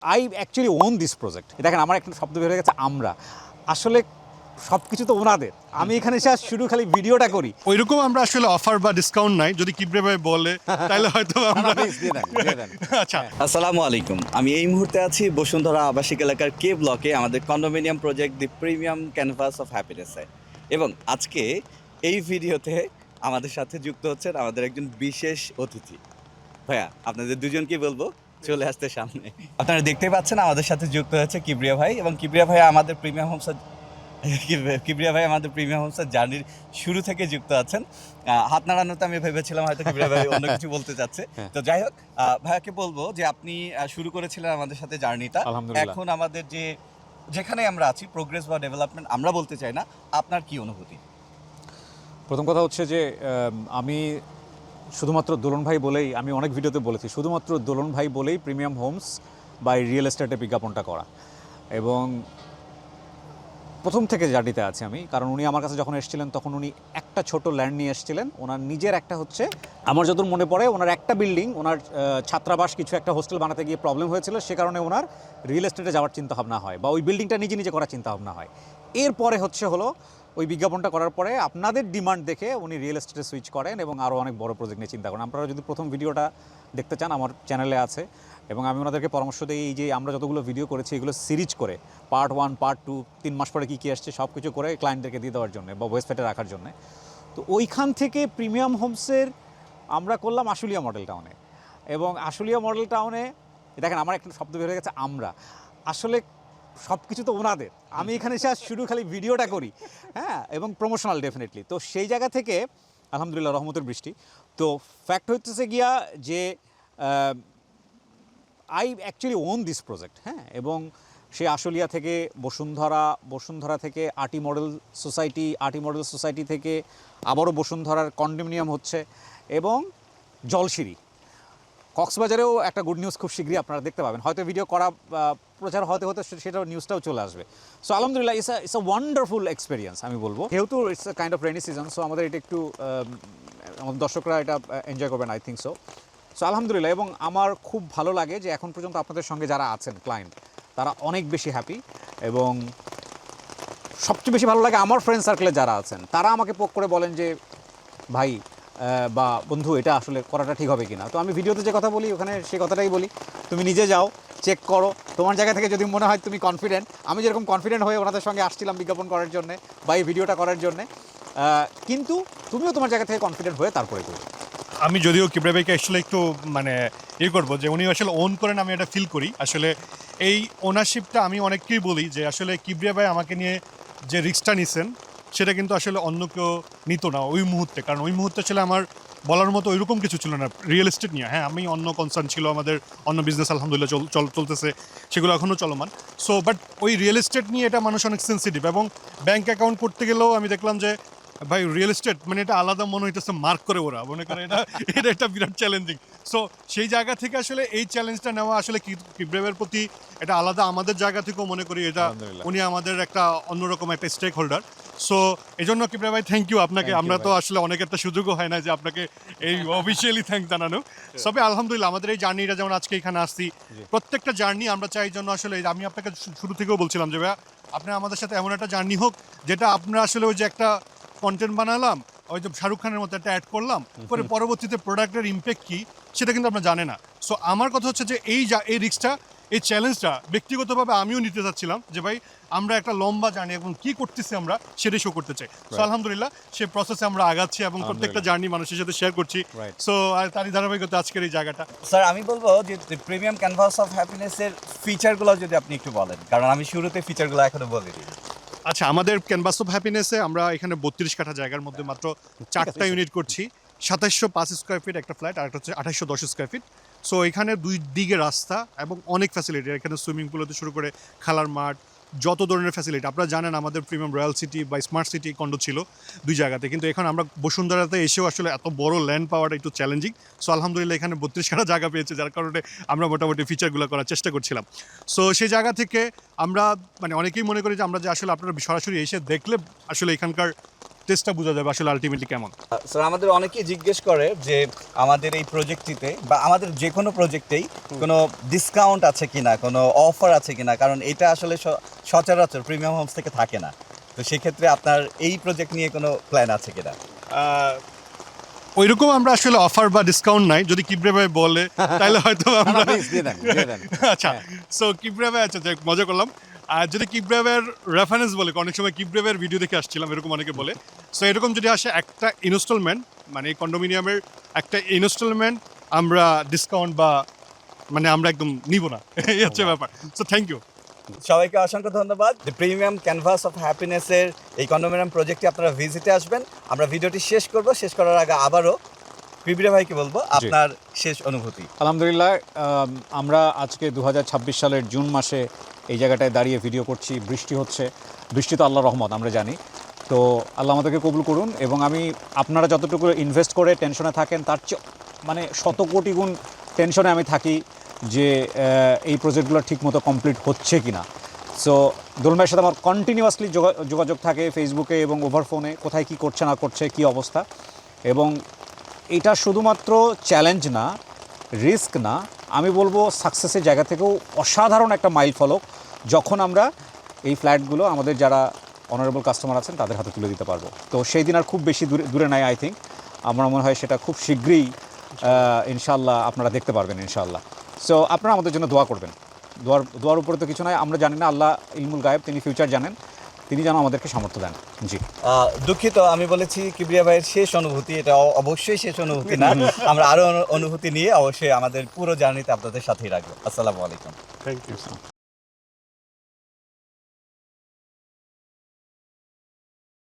I actually on this project. দেখেন আমার একটা শব্দ বের হয়ে গেছে আমরা। আসলে সব কিছু তো ওনাদের। আমি এখানে এসে শুধু খালি ভিডিওটা করি। ওইরকম আমরা আসলে অফার বা ডিসকাউন্ট নাই, যদি কিবরে ভাই বলে তাহলে হয়তো আমরা প্লিজ দিয়ে দেন, দিয়ে দেন। আচ্ছা আসসালামু আলাইকুম। আমি এই মুহূর্তে আছি বসুন্ধরা আবাসিক এলাকার কে ব্লকে আমাদের condominium project the premium canvas of হ্যাপিনেসে। এবং আজকে এই ভিডিওতে আমাদের সাথে যুক্ত হচ্ছেন আমাদের একজন বিশেষ অতিথি। ভাইয়া, আপনাদের দুজনকে বলবো চলে আসতে সামনে। আপনারা দেখতেই পাচ্ছেন আমাদের সাথে যুক্ত হচ্ছে কিবরিয়া ভাই, এবং কিবরিয়া ভাই আমাদের প্রিমিয়াম হোমসের জার্নির শুরু থেকে যুক্ত আছেন। হাত নাড়ানোতে আমি ভেবেছিলাম হয়তো কিবরিয়া ভাই অন্য কিছু বলতে চাচ্ছে। তো যাই হোক, ভাইয়াকে বলবো যে আপনি শুরু করেছিলেন আমাদের সাথে জার্নিটা। আলহামদুলিল্লাহ। এখন আমাদের যেখানে আমরা আছি, প্রোগ্রেস বা ডেভেলপমেন্ট আমরা বলতে চাই না, আপনার কি অনুভূতি? প্রথম কথা হচ্ছে যে আমি শুধুমাত্র দোলন ভাই বলেই, আমি অনেক ভিডিওতে বলেছি, শুধুমাত্র দোলন ভাই বলেই প্রিমিয়াম হোমস বা রিয়েল এস্টেটে বিজ্ঞাপনটা করা। এবং প্রথম থেকে জার্নিতে আছি আমি, কারণ উনি আমার কাছে যখন এসেছিলেন তখন উনি একটা ছোট ল্যান্ড নিয়ে এসেছিলেন। ওনার নিজের একটা হচ্ছে, আমার যতদূর মনে পড়ে, ওনার একটা বিল্ডিং, ওনার ছাত্রাবাস কিছু একটা হোস্টেল বানাতে গিয়ে প্রবলেম হয়েছিল, সে কারণে ওনার রিয়েল এস্টেটে যাওয়ার চিন্তাভাবনা হয়, বা ওই বিল্ডিংটা নিজে নিজে করার চিন্তাভাবনা হয়। এরপরে হলো ওই বিজ্ঞাপনটা করার পরে আপনাদের ডিমান্ড দেখে উনি রিয়েল এস্টেটে সুইচ করেন এবং আরও অনেক বড় প্রজেক্ট নিয়ে চিন্তা করেন। আপনারা যদি প্রথম ভিডিওটা দেখতে চান, আমার চ্যানেলে আছে, এবং আমি ওনাদেরকে পরামর্শ দিই এই যে আমরা যতগুলো ভিডিও করেছি এগুলো সিরিজ করে পার্ট 1 পার্ট 2 3 মাস পরে কী আসছে সব কিছু করে ক্লায়েন্টদেরকে দিয়ে দেওয়ার জন্য বা ওয়েবসাইটে রাখার জন্য। তো ওইখান থেকে প্রিমিয়াম হোমসের আমরা করলাম আশুলিয়া মডেল টাউনে। এবং আশুলিয়া মডেল টাউনে দেখেন আমার একটা শব্দ বের হয়ে গেছে আমরা। আসলে সব কিছু তো ওনাদের। আমি এখানে এসে শুধু খালি ভিডিওটা করি, হ্যাঁ, এবং প্রমোশনাল ডেফিনেটলি। তো সেই জায়গা থেকে আলহামদুলিল্লাহ রহমতের বৃষ্টি। তো ফ্যাক্ট হচ্ছে গিয়া যে I actually on this project, হ্যাঁ। এবং সে আশুলিয়া থেকে বসুন্ধরা থেকে আটি মডেল সোসাইটি থেকে আবারও বসুন্ধরার কন্ডোমিনিয়াম হচ্ছে, এবং জলসিঁড়ি কক্সবাজারেও একটা গুড নিউজ খুব শীঘ্রই আপনারা দেখতে পাবেন, হয়তো ভিডিও করা প্রচার হতে সেটাও নিউজটাও চলে আসবে। সো আলহামদুলিল্লাহ ইটস আ ওয়ান্ডারফুল এক্সপিরিয়েন্স আমি বলবো। যেহেতু it's a kind of rainy season, so আমাদের এটা একটু আমাদের দর্শকরা এটা এনজয় করবেন, আই থিঙ্ক সো। সো আলহামদুলিল্লাহ। এবং আমার খুব ভালো লাগে যে এখন পর্যন্ত আপনাদের সঙ্গে যারা আছেন ক্লায়েন্ট, তারা অনেক বেশি হ্যাপি। এবং সবচেয়ে বেশি ভালো লাগে আমার ফ্রেন্ড সার্কেলে যারা আছেন, তারা আমাকে পোক করে বলেন যে ভাই বা বন্ধু, এটা আসলে করাটা ঠিক হবে কিনা। তো আমি ভিডিওতে যে কথা বলি ওখানে সে কথাটাই বলি, তুমি নিজে যাও, চেক করো, তোমার জায়গা থেকে যদি মনে হয় তুমি কনফিডেন্ট, আমি যেরকম কনফিডেন্ট হয়ে ওনাদের সঙ্গে আসছিলাম বিজ্ঞাপন করার জন্যে বা এই ভিডিওটা করার জন্যে, কিন্তু তুমিও তোমার জায়গা থেকে কনফিডেন্ট হয়ে তারপরে করো। আমি যদিও কিবরে ভাইকে আসলে একটু মানে করবো যে উনি আসলে ওন করেন, আমি এটা ফিল করি। আসলে এই ওনারশিপটা আমি অনেককেই বলি যে আসলে কিবরিয়া ভাই আমাকে নিয়ে যে রিস্কটা নিছেন সেটা কিন্তু আসলে অন্য কেউ নিত না ওই মুহূর্তে, কারণ ওই মুহূর্তে আসলে আমার বলার মতো ওইরকম কিছু ছিল না রিয়েল এস্টেট নিয়ে। হ্যাঁ, আমি অন্য কনসার্ন ছিল, আমাদের অন্য বিজনেস আলহামদুলিল্লাহ চলতেছে, সেগুলো এখনও চলমান। সো বাট ওই রিয়েল এস্টেট নিয়ে এটা মানুষ অনেক সেন্সিটিভ, এবং ব্যাঙ্ক অ্যাকাউন্ট করতে গেলেও আমি দেখলাম যে ভাই রিয়েল এস্টেট মানে এটা আলাদা মনে হইতেছে, মার্ক করে ওরা মনে করে এটা একটা বিরাট চ্যালেঞ্জিং। সো সেই জায়গা থেকে আসলে এই চ্যালেঞ্জটা নেওয়া আসলে কিবরের প্রতি এটা আলাদা, আমাদের জায়গা থেকেও মনে করি এটা উনি আমাদের একটা অন্যরকম একটা স্টেক হোল্ডার। সো এই জন্য কিবরে ভাই থ্যাংক ইউ আপনাকে। আমরা তো আসলে অনেক একটা সুযোগও হয় না যে আপনাকে এই অফিসিয়ালি থ্যাংক জানানো। তবে আলহামদুলিল্লাহ আমাদের এই জার্নিটা যেমন আজকে এখানে আসছি, প্রত্যেকটা জার্নি আমরা চাই জন্য আসলে আমি আপনাকে শুরু থেকেও বলছিলাম যে ভাইয়া আপনি আমাদের সাথে এমন একটা জার্নি হোক যেটা আপনারা আসলে ওই যে একটা কন্টেন্ট বানালাম, ওই যে শাহরুখ খানের মতো একটা অ্যাড করলাম, পরে পরবর্তীতে প্রোডাক্টের ইম্প্যাক্ট কী সেটা কিন্তু আপনারা জানে না। সো আমার কথা হচ্ছে যে এই রিস্কটা, এই চ্যালেঞ্জটা ব্যক্তিগতভাবে আমিও নিতে চাচ্ছিলাম যে ভাই আমরা একটা লম্বা জার্নি এবং কী করতেছি আমরা সেটাই শো করতে চাই। সো আলহামদুলিল্লাহ সেই প্রসেসে আমরা আগাচ্ছি এবং প্রত্যেকটা জার্নি মানুষের সাথে শেয়ার করছি। সো তারই ধারাবাহিকতা আজকের এই জায়গাটা। স্যার, আমি বলবো যে প্রিমিয়াম ক্যানভাস অফ হ্যাপিনেসের ফিচারগুলো যদি আপনি একটু বলেন, কারণ আমি শুরুতে ফিচারগুলো এখনো বলিনি। আচ্ছা, আমাদের ক্যানভাস অফ হ্যাপিনেসে আমরা এখানে 32 কাঠা জায়গার মধ্যে মাত্র 4টা ইউনিট করছি। 2705 স্কোয়ার ফিট একটা ফ্ল্যাট, আর একটা হচ্ছে 2810 স্কোয়ার ফিট। সো এখানে দুই দিকে রাস্তা এবং অনেক ফ্যাসিলিটি, এখানে সুইমিং পুল হতে শুরু করে খেলার মাঠ, যত ধরনের ফ্যাসিলিটি। আপনারা জানেন আমাদের প্রিমিয়াম রয়্যাল সিটি বা স্মার্ট সিটি কন্ডো ছিল দুই জায়গাতে, কিন্তু এখন আমরা বসুন্ধরাতে এসেও আসলে এত বড় ল্যান্ড পাওয়াটা একটু চ্যালেঞ্জিং। সো আলহামদুলিল্লাহ এখানে 32 কাঠা জায়গা পেয়েছে, যার কারণে আমরা মোটামুটি ফিচারগুলো করার চেষ্টা করছিলাম। সো সেই জায়গা থেকে আমরা মানে অনেকেই মনে করি যে আমরা যে আসলে আপনারা সরাসরি এসে দেখলে আসলে এখানকার টেস্টটা বোঝা যাবে আসলে আলটিমেটলি কেমন। স্যার আমাদের অনেকেই জিজ্ঞেস করে যে আমাদের এই প্রজেক্টটিতে বা আমাদের যে কোনো প্রজেক্টেই কোনো ডিসকাউন্ট আছে কিনা, কোনো অফার আছে কিনা, কারণ এটা আসলে সচরাচর প্রিমিয়াম হোমস থেকে থাকে না। তো সেক্ষেত্রে আপনার এই প্রজেক্ট নিয়ে কোনো প্ল্যান আছে কিনা? ওইরকম আমরা আসলে অফার বা ডিসকাউন্ট নাই, যদি কিবরিয়া ভাই বলে তাহলে হয়তো আমরা আচ্ছা সো কিবরিয়া ভাই, আচ্ছা যাক, মজা করলাম। আর যদি কিবরিয়া ভাইয়ের রেফারেন্স বলে, অনেক সময় কিবরিয়া ভাইয়ের ভিডিও দেখে আসছিলাম এরকম অনেকে বলে, সো এরকম যদি আসে একটা ইনস্টলমেন্ট, মানে এই কন্ডোমিনিয়ামের একটা ইনস্টলমেন্ট আমরা ডিসকাউন্ট বা মানে আমরা একদম নিব না, এই হচ্ছে ব্যাপার। সো থ্যাংক ইউ সবাইকে অসংখ্য ধন্যবাদ। দ্য প্রিমিয়াম ক্যানভাস অফ হ্যাপিনেসের এই কন্ডোমিনিয়াম প্রজেক্টে আপনারা ভিজিটে আসবেন। আমরা ভিডিওটি শেষ করব, শেষ করার আগে আবারও কিবরিয়া ভাইকে বলবো আপনার শেষ অনুভূতি। আলহামদুলিল্লাহ, আমরা আজকে 2026 সালের জুন মাসে এই জায়গাটায় দাঁড়িয়ে ভিডিও করছি। বৃষ্টি হচ্ছে, বৃষ্টি তো আল্লাহর রহমত, আমরা জানি। তো আল্লাহ আমাদেরকে কবুল করুন। এবং আমি, আপনারা যতটুকু ইনভেস্ট করে টেনশনে থাকেন তার চেয়ে মানে শত কোটি গুণ টেনশনে আমি থাকি যে এই প্রজেক্টগুলো ঠিকমতো কমপ্লিট হচ্ছে কি না। সো দোলন ভাইয়ের সাথে আমার কন্টিনিউয়াসলি যোগাযোগ থাকে ফেসবুকে এবং ওভার ফোনে, কোথায় কী করছে না করছে, কী অবস্থা। এবং এটা শুধুমাত্র চ্যালেঞ্জ না, রিস্ক না, আমি বলবো সাকসেসের জায়গা থেকেও অসাধারণ একটা মাইল ফলক, যখন আমরা এই ফ্ল্যাটগুলো আমাদের যারা অনারেবল কাস্টমার আছেন তাদের হাতে তুলে দিতে পারবো। তো সেই দিন আর খুব বেশি দূরে নাই। আই থিঙ্ক আমার মনে হয় সেটা খুব শীঘ্রই ইনশাল্লাহ আপনারা দেখতে পারবেন ইনশাল্লাহ। সো আপনারা আমাদের জন্য দোয়া করবেন। দোয়ার উপরে তো কিছু নয়, আমরা জানি না, আল্লাহ ইলমুল গায়েব, তিনি ফিউচার জানেন, তিনি যেন আমাদেরকে সামর্থ্য দেন। জি দুঃখিত, আমি বলেছি কিবরিয়া ভাইয়ের শেষ অনুভূতি, এটা অবশ্যই শেষ অনুভূতি না। আমরা আরও অনুভূতি নিয়ে অবশ্যই আমাদের পুরো জার্নিতে আপনাদের সাথেই রাখবো। আসসালামু আলাইকুম। Thank you.